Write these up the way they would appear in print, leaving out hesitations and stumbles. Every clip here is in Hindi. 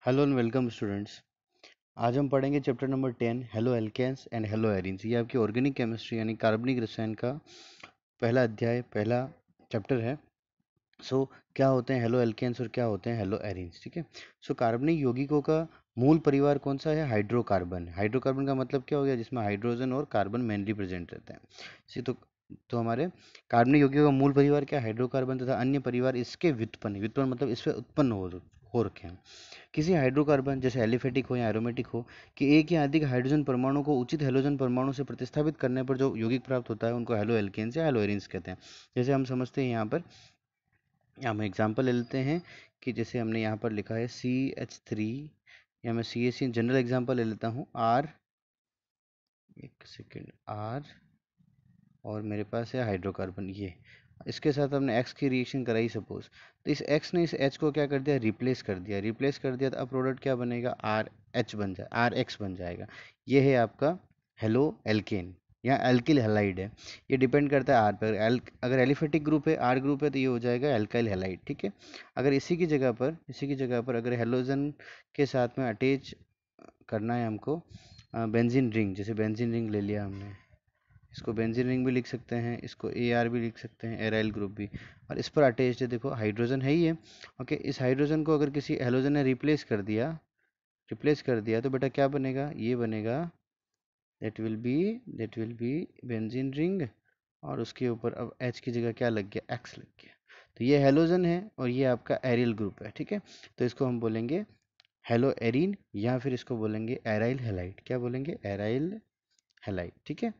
Hello and welcome students. आज हम पढ़ेंगे chapter number 10 haloalkanes and haloarenes. ये आपकी ऑर्गेनिक केमिस्ट्री यानी कार्बनिक रसायन का पहला अध्याय, पहला चैप्टर है। क्या होते हैं हेलो एल्केन्स और क्या होते हैं हेलो एरीन्स, ठीक है। कार्बनिक यौगिकों का मूल परिवार कौन सा है? हाइड्रोकार्बन। हाइड्रोकार्बन का मतलब क्या हो गया? जिसमें हाइड्रोजन और कार्बन मेनली प्रेजेंट रहते हैं। इसी तो हमारे कार्बनिक यौगिकों का मूल परिवार क्या? हाइड्रोकार्बन तथा अन्य परिवार इसके व्युत्पन्न, व्युत्पन्न मतलब इससे उत्पन्न हो रखे हैं। किसी हाइड्रोकार्बन जैसे एलिफेटिक हो या एरोमेटिक हो कि एक या अधिक हाइड्रोजन परमाणु को उचित हेलोजन परमाणु से प्रतिस्थापित करने पर जो यौगिक प्राप्त होता है उनको हेलो एल्केन्स या हेलो एरीन्स कहते हैं। जैसे हम समझते हैं यहाँ पर, हम एग्जांपल ले लेते हैं कि जैसे हमने यहाँ पर लिखा है CH3, या मैं CH3 जनरल एग्जांपल ले लेता हूँ। R, एक सेकेंड, R और मेरे पास है हाइड्रोकार्बन। ये इसके साथ हमने X की रिएक्शन कराई सपोज, तो इस X ने इस H को क्या कर दिया? रिप्लेस कर दिया तो अब प्रोडक्ट क्या बनेगा? RH बन जाए, RX बन जाएगा। ये है आपका हेलो एल्केन या एल्किल हैलाइड है। ये डिपेंड करता है R पर। अगर एलिफेटिक ग्रुप है, R ग्रुप है, तो ये हो जाएगा एल्काइल हैलाइड, ठीक है। अगर इसी की जगह पर अगर हेलोजन के साथ में अटैच करना है हमको बेंजीन रिंग, जैसे बेंजीन रिंग ले लिया हमने, इसको बेंजीन रिंग भी लिख सकते हैं, इसको AR भी लिख सकते हैं, एराइल ग्रुप भी। और इस पर अटैच्ड है, देखो हाइड्रोजन है ही है। ओके, इस हाइड्रोजन को अगर किसी हेलोजन ने रिप्लेस कर दिया तो बेटा क्या बनेगा? ये बनेगा, that will be benzene ring, और उसके ऊपर अब H की जगह क्या लग गया? X लग गया। तो ये हेलोजन है और ये आपका एरियल ग्रुप है, ठीक है। तो इसको हम बोलेंगे हेलो एरीन, या फिर इसको बोलेंगे एराइल हैलाइड। क्या बोलेंगे? एराइल हैलाइड, ठीक है।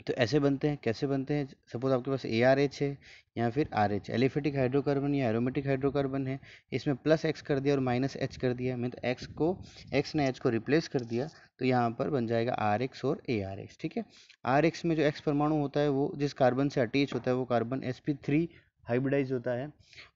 तो ऐसे बनते हैं। कैसे बनते हैं? सपोज आपके पास ARH है या फिर RH, एलिफेटिक हाइड्रोकार्बन या एरोमेटिक हाइड्रोकार्बन है। इसमें प्लस X कर दिया और माइनस H कर दिया, मतलब X ने H को रिप्लेस कर दिया, तो यहाँ पर बन जाएगा RX और ARX, ठीक है। RX में जो X परमाणु होता है वो जिस कार्बन से अटैच होता है वो कार्बन sp3 हाइब्रिडाइज होता है,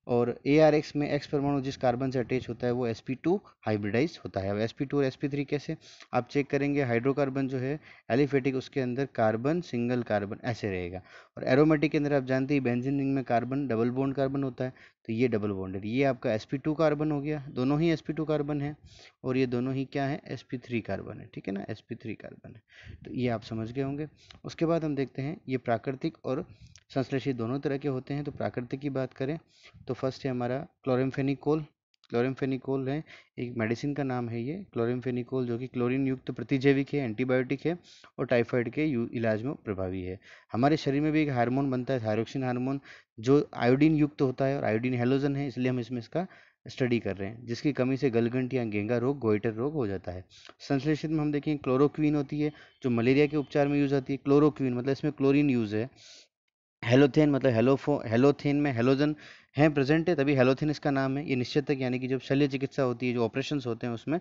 और ARX में X परमाणु जिस कार्बन से अटैच होता है वो sp2 हाइब्रिडाइज होता है। अब sp2 और sp3 कैसे आप चेक करेंगे? हाइड्रोकार्बन जो है एलिफेटिक, उसके अंदर कार्बन सिंगल कार्बन ऐसे रहेगा, और एरोमेटिक के अंदर आप जानते हैं बेंजीन रिंग में कार्बन डबल बॉन्ड कार्बन होता है, तो ये डबल बॉन्डेड, ये आपका sp2 कार्बन हो गया। दोनों ही sp2 कार्बन है, और ये दोनों ही क्या है? sp3 कार्बन है, ठीक है ना, sp3 कार्बन है। तो ये आप समझ गए होंगे। उसके बाद हम देखते हैं ये प्राकृतिक और संश्लेषित दोनों तरह के होते हैं। तो प्राकृतिक की बात करें तो फर्स्ट है हमारा क्लोरेमफेनिकोल। क्लोरेमफेनिकोल है, एक मेडिसिन का नाम है ये क्लोरेमफेनिकोल, जो कि क्लोरीन युक्त प्रतिजैविक है, एंटीबायोटिक है, और टाइफाइड के इलाज में प्रभावी है। हमारे शरीर में भी एक हार्मोन बनता है थायरोक्सिन हार्मोन, जो आयोडीन युक्त होता है, और आयोडीन हेलोजन है, इसलिए हम इसमें इसका स्टडी कर रहे हैं, जिसकी कमी से गलगंट या गेंगा रोग, गोइटर रोग हो जाता है। संश्लेषित में हम देखें क्लोरोक्वीन होती है, जो मलेरिया के उपचार में यूज आती है। क्लोरोक्वीन मतलब इसमें क्लोरीन यूज है। हेलोथेन मतलब हेलोथेन में हेलोजन है प्रेजेंट है, तभी हेलोथेन इसका नाम है। ये निश्चेतक यानी कि जब शल्य चिकित्सा होती है, जो ऑपरेशंस होते हैं उसमें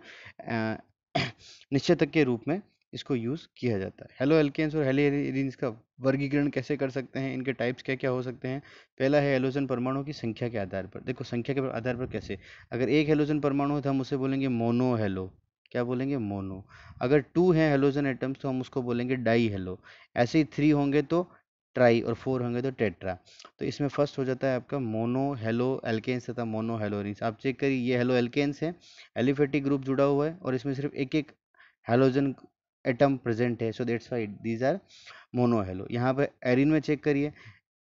निश्चेतक के रूप में इसको यूज किया जाता है। हेलो एल्केन्स और हेलो एरीन्स का वर्गीकरण कैसे कर सकते हैं? इनके टाइप्स क्या क्या हो सकते हैं? पहला है हेलोजन परमाणु की संख्या के आधार पर। देखो संख्या के आधार पर कैसे? अगर एक हेलोजन परमाणु है तो हम उसे बोलेंगे मोनो हेलो। क्या बोलेंगे? मोनो। अगर 2 है हेलोजन एटम्स तो हम उसको बोलेंगे डाई हेलो। ऐसे ही 3 होंगे तो ट्राई, और 4 होंगे तो टेट्रा। तो इसमें फर्स्ट हो जाता है आपका मोनो हेलो एल्केन्स तथा मोनो हेलोरिन्स। आप चेक करिए, ये हेलो एल्केन्स है, एलिफेटिक ग्रुप जुड़ा हुआ है, और इसमें सिर्फ एक एक हेलोजन एटम प्रेजेंट है, so that's why these are mono halo. यहाँ पे एरिन में चेक करिए,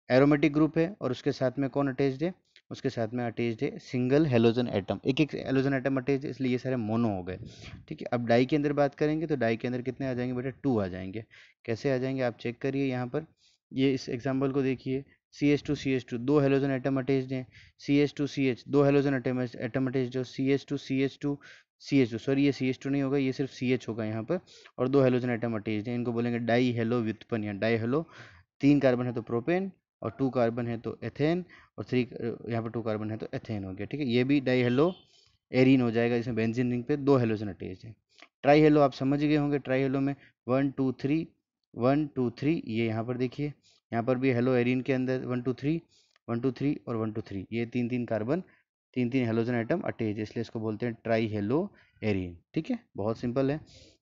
एरोमेटिक ग्रुप है, और उसके साथ में कौन अटैच्ड है? उसके साथ में अटैच्ड है सिंगल हेलोजन एटम, एक एक हेलोजन एटम अटैच्ड है, इसलिए ये सारे मोनो हो गए, ठीक है। अब डाई के अंदर बात करेंगे तो डाई के अंदर कितने आ जाएंगे बेटा? 2 आ जाएंगे। कैसे आ जाएंगे आप चेक करिए यहाँ पर, ये इस एग्जाम्पल को देखिए, CH2 दो हेलोजन एटम अटैच्ड हैं, CH2CH दो हेलोजन एटम अटैच्ड हो, CH2CH2 सॉरी ये CH2 नहीं होगा, ये सिर्फ CH होगा यहाँ पर, और दो हेलोजन एटम अटैच्ड हैं, इनको बोलेंगे डाई हेलो व्युत्पन्न या डाई हेलो। 3 कार्बन है तो प्रोपेन, और 2 कार्बन है तो एथेन, और 3 यहाँ पर 2 कार्बन है तो एथेन हो गया, ठीक है। ये भी डाई हेलो एरीन हो जाएगा, इसमें बेंजीन रिंग पे 2 हेलोजन अटैच्ड है। ट्राई हेलो आप समझ गए होंगे, ट्राई हेलो में 1 2 3 ये यहाँ पर देखिए, यहाँ पर भी हेलो एरीन के अंदर 1 2 3 और 1 2 3, ये 3 3 कार्बन, 3 3 हेलोजन एटम अटैच है, इसलिए इसको बोलते हैं ट्राई हेलो एरीन, ठीक है। बहुत सिंपल है।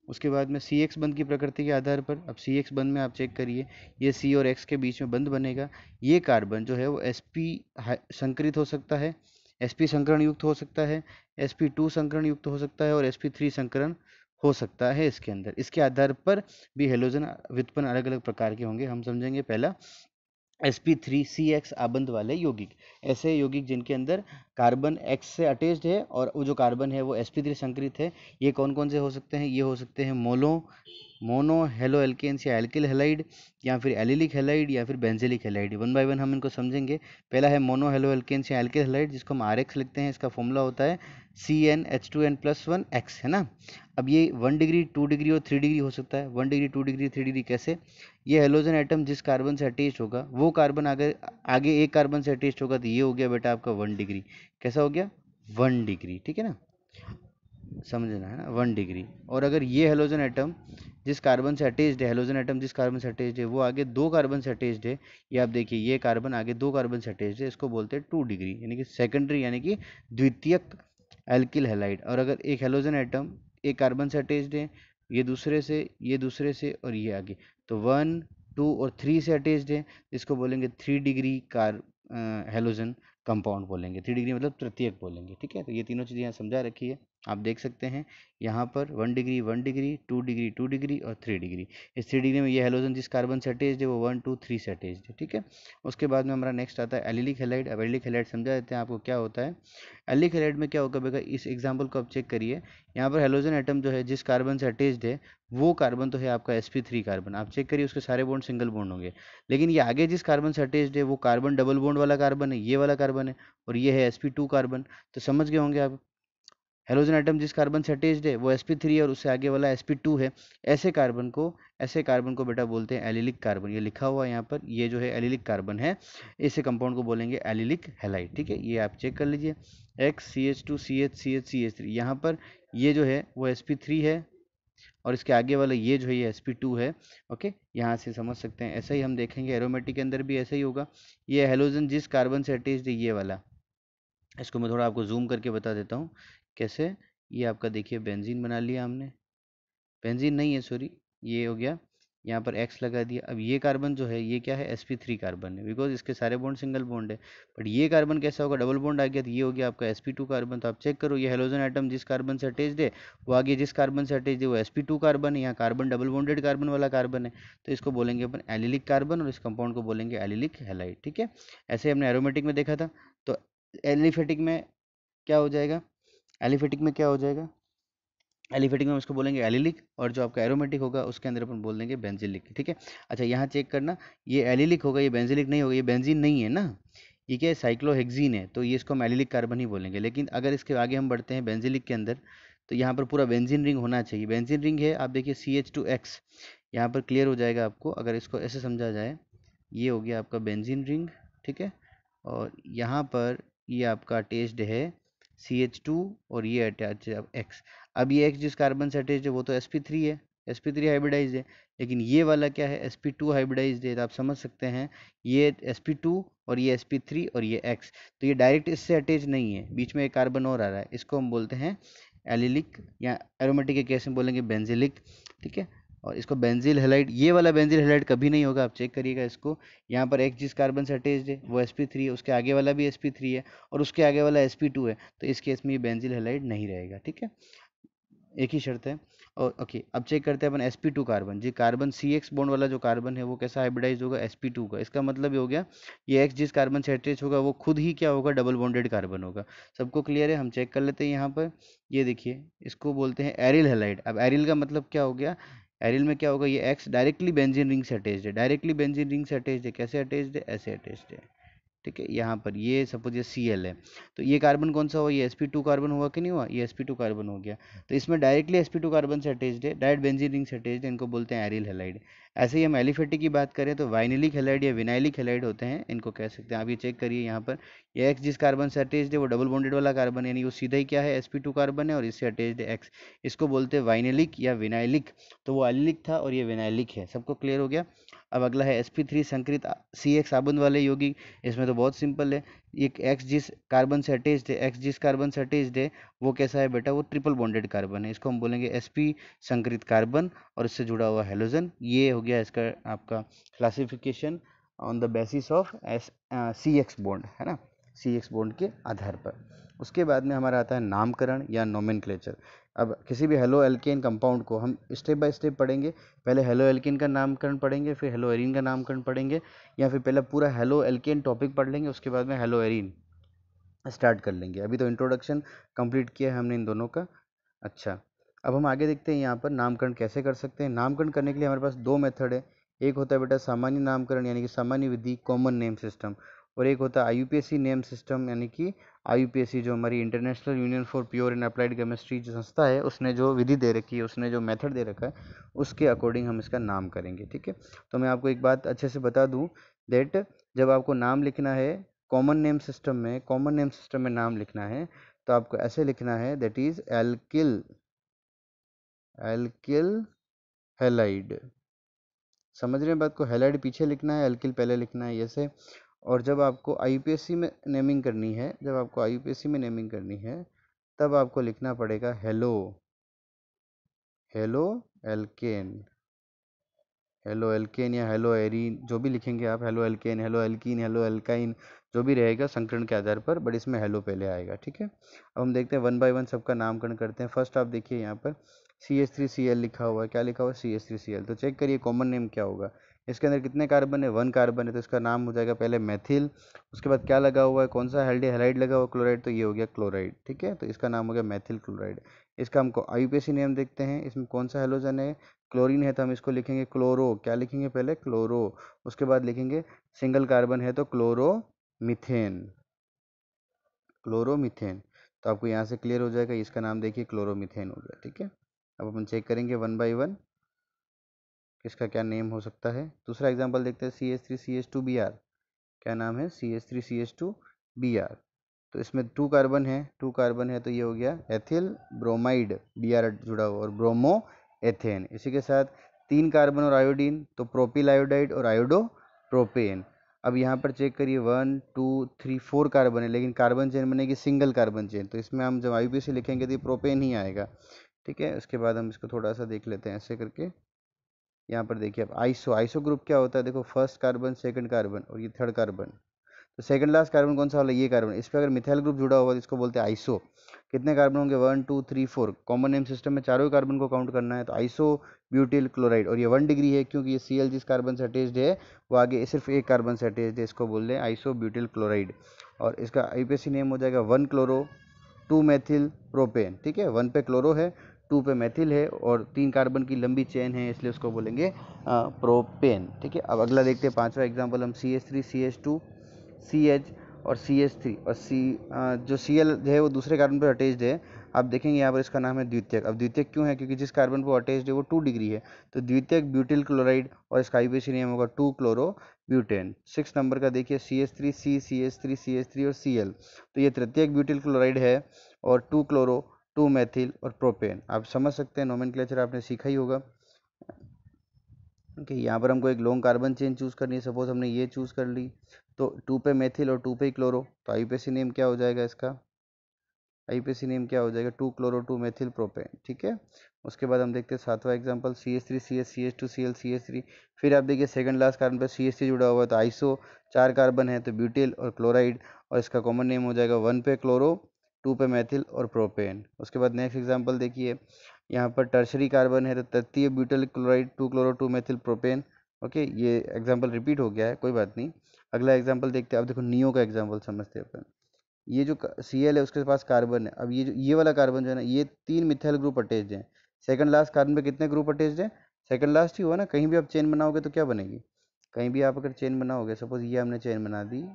उसके बाद में CX बंध की प्रकृति के आधार पर, अब CX बंध में आप चेक करिए, ये C और X के बीच में बंध बनेगा। ये कार्बन जो है वो sp संकरित हो सकता है, sp संकरण युक्त हो सकता है, sp2 संकरण युक्त हो सकता है और sp3 संकरण हो सकता है इसके अंदर। इसके आधार पर भी हेलोजन व्युत्पन्न अलग अलग प्रकार के होंगे। हम समझेंगे पहला sp3CX आबंध वाले यौगिक, ऐसे यौगिक जिनके अंदर कार्बन X से अटैच्ड है और वो जो कार्बन है वो sp3 संकरित है। ये कौन कौन से हो सकते हैं? ये हो सकते हैं मोनो हेलो एल्केन्स या एल्किल हेलाइड, या फिर एलिलिक हेलाइड, या फिर benzylic halide. One by one हम इनको समझेंगे। पहला है मोनो हेलो एल्केन्स या एल्किल हेलाइड, जिसको हम RX लिखते हैं। इसका फॉर्मूला होता है CnH2n+1X, है ना। अब ये 1 डिग्री, 2 डिग्री और 3 डिग्री हो सकता है। 1 डिग्री, 2 डिग्री, 3 डिग्री कैसे? ये हेलोजन एटम जिस कार्बन से अटैच होगा वो कार्बन आगे आगे एक कार्बन से अटैच होगा, तो ये हो गया बेटा आपका 1 डिग्री। कैसा हो गया? 1 डिग्री, ठीक है ना, समझना है ना, 1 डिग्री। और अगर ये हेलोजन एटम जिस कार्बन से अटैच्ड है, हेलोजन एटम जिस कार्बन से अटैच्ड है वो आगे दो कार्बन से अटैच्ड है, ये आप देखिए ये कार्बन आगे दो कार्बन से अटैच्ड है, इसको बोलते हैं 2 डिग्री, यानी कि सेकेंडरी यानी कि द्वितीयक एल्किल हैलाइड। और अगर एक हेलोजन एटम एक कार्बन से अटैच्ड है, ये दूसरे से, ये दूसरे से और ये आगे, तो 1 2 और 3 से अटैच्ड है, इसको बोलेंगे 3 डिग्री हेलोजन कंपाउंड बोलेंगे। 3 डिग्री मतलब तृतीयक बोलेंगे, ठीक है। तो ये तीनों चीज़ें यहाँ समझा रखी है, आप देख सकते हैं यहाँ पर 1 डिग्री, 1 डिग्री, 2 डिग्री, 2 डिग्री और 3 डिग्री। इस 3 डिग्री में ये हेलोजन जिस कार्बन से अटैच्ड है वो 1 2 3 से अटैच्ड है, ठीक है। उसके बाद में हमारा नेक्स्ट आता है एलिलिक हैलाइड। अब एलिलिक हैलाइड समझा देते हैं आपको क्या होता है। एलिलिक हैलाइड में क्या होगा बेटा, इस एग्जाम्पल को आप चेक करिए। यहाँ पर हेलोजन एटम जो है जिस कार्बन से अटैच्ड है वो कार्बन तो है आपका sp3 कार्बन, आप चेक करिए उसके सारे बॉन्ड सिंगल बॉन्ड होंगे। लेकिन ये आगे जिस कार्बन से अटैच्ड है वो कार्बन डबल बॉन्ड वाला कार्बन है, ये वाला कार्बन है, और ये है sp2 कार्बन। तो समझ गए होंगे आप, हेलोजन एटम जिस कार्बन से अटैच्ड है वो sp3 है और उससे आगे वाला sp2 है। ऐसे कार्बन को बेटा बोलते हैं एलिलिक कार्बन। ये लिखा हुआ है यहाँ पर, ये जो है एलिलिक कार्बन है, इसे कंपाउंड को बोलेंगे एलिलिक हैलाइड, ठीक है। ये आप चेक कर लीजिए, XCH2CH3, यहाँ पर ये जो है वो sp3 है और इसके आगे वाला ये जो है ये sp2 है। ओके, यहाँ से समझ सकते हैं। ऐसा ही हम देखेंगे एरोमेटिक के अंदर भी ऐसा ही होगा। ये हेलोजन जिस कार्बन से अटैच्ड है ये वाला, इसको मैं थोड़ा आपको जूम करके बता देता हूँ कैसे। ये आपका देखिए बेंजीन बना लिया हमने, बेंजीन नहीं है सॉरी, ये हो गया, यहाँ पर X लगा दिया। अब ये कार्बन जो है ये क्या है, sp3 कार्बन है, बिकॉज इसके सारे बॉन्ड सिंगल बॉन्ड है। बट ये कार्बन कैसा होगा, डबल बॉन्ड आ गया, तो ये हो गया आपका sp2 कार्बन। तो आप चेक करो, ये हेलोजन एटम जिस कार्बन से अटैच्ड है वो आगे जिस कार्बन से अटैच्ड है वो sp2 कार्बन है, यहाँ कार्बन डबल बॉन्डेड कार्बन वाला कार्बन है, तो इसको बोलेंगे अपन एलिलिक कार्बन और इस कंपाउंड को बोलेंगे एलिलिक हैलाइड, ठीक है। ऐसे हमने एरोमेटिक में देखा था। तो एलिफेटिक में क्या हो जाएगा, एलिफेटिक में क्या हो जाएगा, एलिफेटिक में उसको बोलेंगे एलिलिक, और जो आपका एरोमेटिक होगा उसके अंदर अपन बोल देंगे बेंजिलिक, ठीक है। अच्छा यहाँ चेक करना, ये एलिलिक होगा, ये बेंजिलिक नहीं होगा, ये बेंजीन नहीं है ना, ये क्या है, साइक्लोहेक्सीन है, तो ये इसको हम एलिलिक कार्बन ही बोलेंगे। लेकिन अगर इसके आगे हम बढ़ते हैं बेंजिलिक के अंदर, तो यहाँ पर पूरा बेंजीन रिंग होना चाहिए। बेंजीन रिंग है, आप देखिए CH2X, यहाँ पर क्लियर हो जाएगा आपको अगर इसको ऐसे समझा जाए। ये हो गया आपका बेंजीन रिंग, ठीक है। और यहाँ पर ये आपका अटैच्ड है CH2 और ये अटैच है X। अब ये X जिस कार्बन से अटैच्ड है वो तो sp3 है, sp3 हाइब्रिडाइज है। लेकिन ये वाला क्या है, sp2 हाइब्रिडाइज है। तो आप समझ सकते हैं ये sp2 और ये sp3 और ये X, तो ये डायरेक्ट इससे अटैच नहीं है, बीच में एक कार्बन और आ रहा है, इसको हम बोलते हैं एलिलिक, या एरोमेटिक के केस में बोलेंगे बेंजिलिक, ठीक है। और इसको बेंजिल हेलाइड, ये वाला बेंजिल हेलाइड कभी नहीं होगा, आप चेक करिएगा इसको। यहाँ पर X जिस कार्बन से अटैच्ड है वो sp3 है, उसके आगे वाला भी sp3 है और उसके आगे वाला sp2 है, तो इस केस में ये बेंजिल हेलाइड नहीं रहेगा, ठीक है। एक ही शर्त है। और ओके, अब चेक करते हैं अपन sp2 कार्बन, जी कार्बन CX बॉन्ड वाला जो कार्बन है वो कैसा हाइब्रिडाइज होगा, sp2 का। इसका मतलब ये हो गया, ये X जिस कार्बन से अटैच होगा वो खुद ही क्या होगा, डबल बॉन्डेड कार्बन होगा। सबको क्लियर है, हम चेक कर लेते हैं यहाँ पर। ये देखिए, इसको बोलते हैं एरिल हैलाइड। अब एरिल का मतलब क्या हो गया, एरिल में क्या होगा, ये X डायरेक्टली बेंजीन रिंग से अटैच्ड है, डायरेक्टली बेंजीन रिंग से अटैच्ड है। कैसे अटैच्ड है, ऐसे अटैच्ड है, ठीक है। यहाँ पर ये सपोज ये Cl है, तो ये कार्बन कौन सा हुआ, ये sp2 कार्बन हुआ कि नहीं हुआ, ये sp2 कार्बन हो गया। तो इसमें डायरेक्टली sp2 कार्बन से अटैच्ड है, डायरेक्ट बेंजीन रिंग से अटैच्ड है, इनको बोलते हैं एरिल हैलाइड। ऐसे ही हम एलिफेटिक की बात करें तो वाइनिलिक हैलाइड या विनाइलिक हैलाइड होते हैं, इनको कह सकते हैं। आप ये चेक करिए यहाँ पर, ये X जिस कार्बन से अटैच्ड है वो डबल बॉन्डेड वाला कार्बन है, यानी वो सीधा ही क्या है, sp2 कार्बन है और इससे अटैच्ड है X, इसको बोलते हैं वाइनिलिक या विनाइलिक। तो वो एलिलिक था और ये विनाइलिक है, सबको क्लियर हो गया। अब अगला है sp3 संकरित CX आबंध वाले यौगिक। इसमें तो बहुत सिंपल है, एक X जिस कार्बन से अटैच्ड है, X जिस कार्बन से अटैच्ड है वो कैसा है बेटा, वो ट्रिपल बॉन्डेड कार्बन है, इसको हम बोलेंगे sp संकरित कार्बन और इससे जुड़ा हुआ हेलोजन। ये हो गया इसका आपका classification on the basis of CX bond, है ना, CX बॉन्ड के आधार पर। उसके बाद में हमारा आता है नामकरण या नोमेनक्लेचर। अब किसी भी हेलो एल्केन कंपाउंड को हम स्टेप बाय स्टेप पढ़ेंगे। पहले हेलो एल्केन का नामकरण पढ़ेंगे, फिर हेलो एरीन का नामकरण पढ़ेंगे, या फिर पहले पूरा हेलो एल्केन टॉपिक पढ़ लेंगे, उसके बाद में हेलो एरीन स्टार्ट कर लेंगे। अभी तो इंट्रोडक्शन कंप्लीट किया है हमने इन दोनों का। अच्छा, अब हम आगे देखते हैं यहाँ पर नामकरण कैसे कर सकते हैं। नामकरण करने के लिए हमारे पास दो मेथड है। एक होता है बेटा सामान्य नामकरण यानी कि सामान्य विधि, कॉमन नेम सिस्टम, और एक होता है आईयूपीएसी नेम सिस्टम यानी कि आईयूपीएसी जो हमारी international union for pure and applied chemistry जो संस्था है, उसने जो विधि दे रखी है, उसने जो मेथड दे रखा है, उसके अकॉर्डिंग हम इसका नाम करेंगे। ठीक है, तो मैं आपको एक बात अच्छे से बता दूं दैट जब आपको नाम लिखना है कॉमन नेम सिस्टम में नाम लिखना है, तो आपको ऐसे लिखना है, दैट इज एल्किल हैलाइड। समझ रहे हैं बात को? हैलाइड पीछे लिखना है, एल्किल पहले लिखना है, ऐसे। और जब आपको आईयूपीएसी में नेमिंग करनी है, तब आपको लिखना पड़ेगा हेलो एल्केन, हेलो एल्केन या हेलो एरीन, जो भी लिखेंगे आप, halo alkane, hello alkene, hello alkyne, जो भी रहेगा संकरण के आधार पर, बट इसमें हेलो पहले आएगा। ठीक है, अब हम देखते हैं वन बाय वन सबका नामकरण करते हैं। फर्स्ट आप देखिए यहाँ पर CH3Cl लिखा हुआ है। क्या लिखा हुआ है? CH3Cl। तो चेक करिए कॉमन नेम क्या होगा। इसके अंदर कितने कार्बन है? 1 कार्बन है, तो इसका नाम हो जाएगा पहले मेथिल। उसके बाद क्या लगा हुआ है? कौन सा हैलाइड लगा हुआ? क्लोराइड, तो ये हो गया क्लोराइड। ठीक है, तो इसका नाम हो गया मेथिल क्लोराइड। इसका हमको आईयूपीएसी नेम देखते हैं, इसमें कौन सा हेलोजन है? क्लोरीन है, तो हम इसको लिखेंगे क्लोरो। क्या लिखेंगे? पहले क्लोरो। उसके बाद लिखेंगे सिंगल कार्बन है तो क्लोरोमीथेन, क्लोरोमीथेन। तो आपको यहाँ से क्लियर हो जाएगा, इसका नाम देखिए क्लोरोमीथेन हो गया। ठीक है, अब अपन चेक करेंगे वन बाय वन किसका क्या नेम हो सकता है। दूसरा एग्जांपल देखते हैं CH3CH2Br। क्या नाम है? CH3CH2Br। तो इसमें 2 कार्बन है तो ये हो गया एथिल ब्रोमाइड, Br जुड़ा हुआ, और ब्रोमो एथेन। इसी के साथ 3 कार्बन और आयोडीन, तो प्रोपिल आयोडाइड और आयोडो प्रोपेन। अब यहाँ पर चेक करिए 1 2 3 4 कार्बन है, लेकिन कार्बन चेन बनेगी सिंगल कार्बन चेन, तो इसमें हम जब आईयूपीएसी लिखेंगे तो ये प्रोपेन ही आएगा। ठीक है, उसके बाद हम इसको थोड़ा सा देख लेते हैं ऐसे करके। यहाँ पर देखिए अब आइसो ग्रुप क्या होता है? देखो, फर्स्ट कार्बन, सेकंड कार्बन और ये थर्ड कार्बन। तो सेकंड लास्ट कार्बन कौन सा वाला? ये कार्बन। इस पर अगर मिथाइल ग्रुप जुड़ा होगा तो इसको बोलते हैं आइसो। कितने कार्बन होंगे? 1 2 3 4। कॉमन नेम सिस्टम में चारों कार्बन को काउंट करना है, तो आइसो ब्यूटिल क्लोराइड। और ये 1 डिग्री है क्योंकि ये Cl जिस कार्बन से अटैच्ड है वो आगे सिर्फ एक कार्बन से अटैच्ड है, इसको बोल रहे हैं आइसो ब्यूटिल क्लोराइड। और इसका आईयूपीएसी नेम हो जाएगा 1 क्लोरो 2 मेथिल प्रोपेन। ठीक है, 1 पे क्लोरो है, 2 पे मेथिल है, और 3 कार्बन की लंबी चेन है, इसलिए उसको बोलेंगे प्रोपेन। ठीक है, अब अगला देखते हैं पांचवा एग्जांपल हम CH3CH2 CH और CH3 और जो Cl है वो दूसरे कार्बन पर अटैच्ड है। आप देखेंगे यहाँ पर इसका नाम है द्वितीयक। अब द्वितीयक क्यों है? क्योंकि जिस कार्बन पर अटैच्ड है वो 2 डिग्री है, तो द्वितीयक ब्यूटिल क्लोराइड, और इसका आईयूपीएसी नेम होगा 2 क्लोरो ब्यूटेन। 6 नंबर का देखिए CH3C CH3 और Cl, तो ये तृतीयक ब्यूटिल क्लोराइड है, और 2 क्लोरो 2 मेथिल और प्रोपेन। आप समझ सकते हैं, नोमेनक्लेचर आपने सीखा ही होगा। ओके, यहाँ पर हमको एक लॉन्ग कार्बन चेन चूज करनी है। सपोज हमने ये चूज कर ली, तो 2 पे मेथिल और 2 पे क्लोरो, तो आईयूपीएसी नेम क्या हो जाएगा इसका? आईयूपीएसी नेम क्या हो जाएगा? 2 क्लोरो 2 मेथिल प्रोपेन। ठीक है, उसके बाद हम देखते हैं सातवां एग्जांपल CH3CH CH2Cl CH3। फिर आप देखिए सेकंड लास्ट कार्बन पर CH3 जुड़ा हुआ है, तो आइसो 4 कार्बन है तो ब्यूटिल और क्लोराइड, और इसका कॉमन नेम हो जाएगा 1 पे क्लोरो 2 पे मेथिल और प्रोपेन। उसके बाद नेक्स्ट एग्जाम्पल देखिए, यहाँ पर टर्शरी कार्बन है तो तृतीय butyl chloride 2 chloro 2 methyl propane. Okay, ये एग्जाम्पल रिपीट हो गया है, कोई बात नहीं। अगला एग्जाम्पल देखते हैं। अब देखो नियो का एग्जाम्पल समझते हैं अपन। ये जो Cl है उसके पास कार्बन है। अब ये वाला कार्बन जो है ना, ये 3 मिथाइल ग्रुप अटैच्ड है। सेकंड लास्ट कार्बन पे कितने ग्रुप अटैच्ड है? सेकंड लास्ट ही हुआ ना। कहीं भी आप चेन बनाओगे तो क्या बनेगी? कहीं भी आप अगर चेन बनाओगे, सपोज ये हमने चेन बना दी,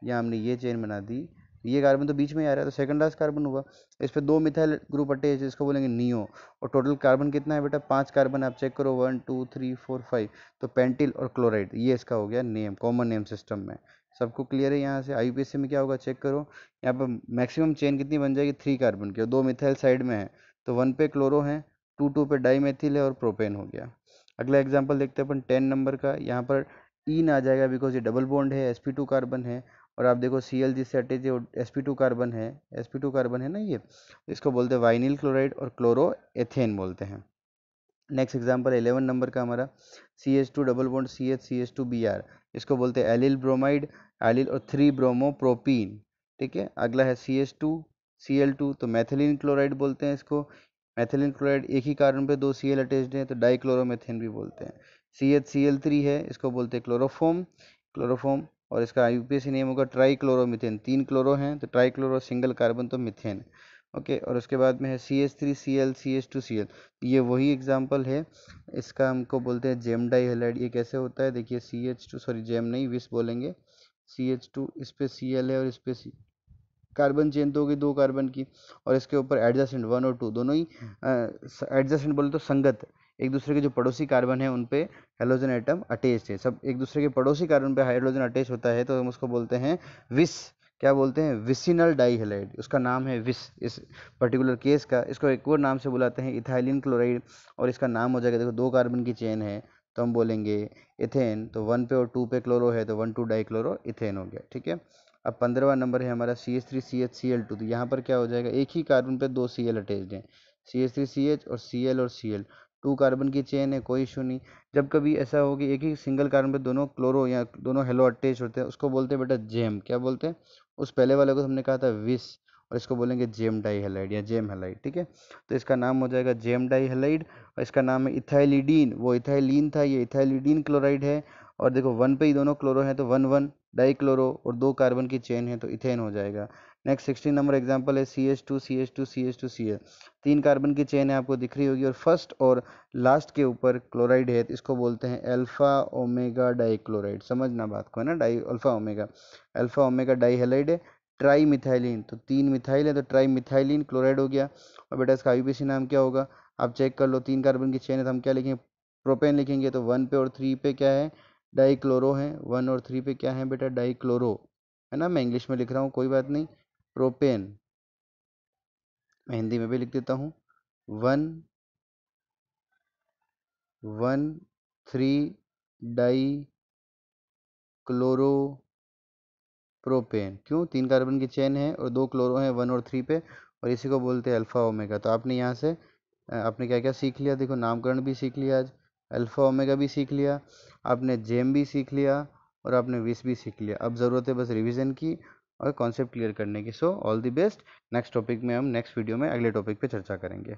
या हमने ये चेन बना दी, ये कार्बन तो बीच में ही आ रहा है, तो सेकंड लास्ट कार्बन हुआ। इस पे 2 मिथाइल ग्रुप अटैच है, इसको बोलेंगे नियो। और टोटल कार्बन कितना है बेटा? 5 कार्बन। आप चेक करो 1 2 3 4 5, तो पेंटिल और क्लोराइड, ये इसका हो गया नेम, कॉमन नेम सिस्टम में। सबको क्लियर है? यहाँ से आईयूपीएसी में क्या होगा चेक करो। यहाँ पर मैक्सिमम चेन कितनी बन जाएगी? 3 कार्बन की, और 2 मिथाइल साइड में है, तो 1 पे क्लोरो है, 2 पे डाई मेथिल है, और प्रोपेन हो गया। अगला एग्जाम्पल देखते हैं अपन 10 नंबर का। यहाँ पर ईन आ जाएगा बिकॉज ये डबल बॉन्ड है, sp2 कार्बन है, और आप देखो Cl जिससे अटैच है वो sp2 कार्बन है, sp2 कार्बन है ना ये, इसको बोलते हैं वाइनिल क्लोराइड और क्लोरो एथेन बोलते हैं। नेक्स्ट एग्जांपल 11 नंबर का हमारा CH2 double bond CH CH2Br, इसको बोलते हैं एलिल ब्रोमाइड, एलिल और 3 ब्रोमो प्रोपीन। ठीक है। अगला है CH2Cl2, तो मैथिलीन क्लोराइड बोलते हैं इसको। मैथिलीन क्लोराइड एक ही कार्बन पे दो Cl अटैच्ड है तो डाइक्लोरोमेथेन भी बोलते हैं। CHCl3 है, इसको बोलते हैं क्लोरोफॉर्म। और इसका यूपीएससी नेम होगा ट्राइक्लोरोमीथेन, 3 क्लोरो हैं तो ट्राइक्लोरो, सिंगल कार्बन तो मीथेन। ओके, और उसके बाद में है CH3Cl CH2Cl, ये वही एग्जाम्पल है। इसका हमको बोलते हैं जेम डाई हैलाइड। ये कैसे होता है, देखिए CH2, सॉरी जेम नहीं विस बोलेंगे, CH2 इस पे Cl है और इस पे कार्बन चेन तो होगी दो कार्बन की, और इसके ऊपर एडजेसेंट 1 और 2 दोनों ही एडजेसेंट बोले तो संगत, एक दूसरे के जो पड़ोसी कार्बन है उन पे हेलोजन एटम अटैच है। सब एक दूसरे के पड़ोसी कार्बन पे हाइड्रोजन अटैच होता है तो हम उसको बोलते हैं विस। क्या बोलते हैं, विसिनल डाइहैलाइड, उसका नाम है विस। इस पर्टिकुलर केस का इसको एक और नाम से बुलाते हैं इथाइलिन क्लोराइड, और इसका नाम हो जाएगा, देखो दो कार्बन की चेन है तो हम बोलेंगे इथेन, तो 1 पे और 2 पे क्लोरो है तो 1,2 डाइक्लोरो इथेन हो गया। ठीक है। अब 15वां नंबर है हमारा CH3CHCl2, तो यहाँ पर क्या हो जाएगा, एक ही कार्बन पे दो Cl अटैच्ड हैं, CH3CH और Cl, 2 कार्बन की चेन है, कोई इशू नहीं। जब कभी ऐसा हो कि एक ही सिंगल कार्बन पे दोनों क्लोरो या दोनों हेलो अटैच होते हैं उसको बोलते हैं बेटा जेम। क्या बोलते हैं, उस पहले वाले को हमने कहा था विस, और इसको बोलेंगे जेम डाई हैलाइड या जेम हैलाइड। ठीक है, तो इसका नाम हो जाएगा जेम डाई हैलाइड, और इसका नाम है इथाइलिडीन, वो इथाइलिन था, ये इथाइलिडीन क्लोराइड है। और देखो 1 पे ही दोनों क्लोरो हैं तो 1,1 डाइक्लोरो, और दो कार्बन की चेन है तो इथेन हो जाएगा। नेक्स्ट 16 नंबर एग्जांपल है CH2CH2CH2Cl, 3 कार्बन की चेन है, आपको दिख रही होगी, और फर्स्ट और लास्ट के ऊपर क्लोराइड है तो इसको बोलते हैं अल्फा ओमेगा डाइक्लोराइड। समझना बात को है ना, डाई अल्फा ओमेगा डाइहैलाइड है। ट्राई मिथाइलिन, तो 3 मिथाइल है तो ट्राई मिथाइलिन क्लोराइड हो गया। और बेटा इसका आईयूपीएसी नाम क्या होगा, आप चेक कर लो, 3 कार्बन की चेन है तो हम क्या लिखेंगे, प्रोपेन लिखेंगे। तो 1 पे और 3 पे क्या है, डाइक्लोरो है, 1 और 3 पे क्या है बेटा, डाइक्लोरो है ना। मैं इंग्लिश में लिख रहा हूँ कोई बात नहीं, प्रोपेन। मैं हिंदी में भी लिख देता हूँ, 1,1,3 डाई क्लोरो प्रोपेन। क्यों, 3 कार्बन की चेन है और दो क्लोरो हैं 1 और 3 पे, और इसी को बोलते हैं अल्फा ओमेगा। तो आपने यहाँ से आपने क्या क्या सीख लिया, देखो नामकरण भी सीख लिया आज, अल्फा ओमेगा भी सीख लिया, आपने जेम भी सीख लिया, और आपने विस भी सीख लिया। अब ज़रूरत है बस रिवीजन की और कॉन्सेप्ट क्लियर करने की। So all the best. Next topic में हम नेक्स्ट वीडियो में अगले टॉपिक पे चर्चा करेंगे।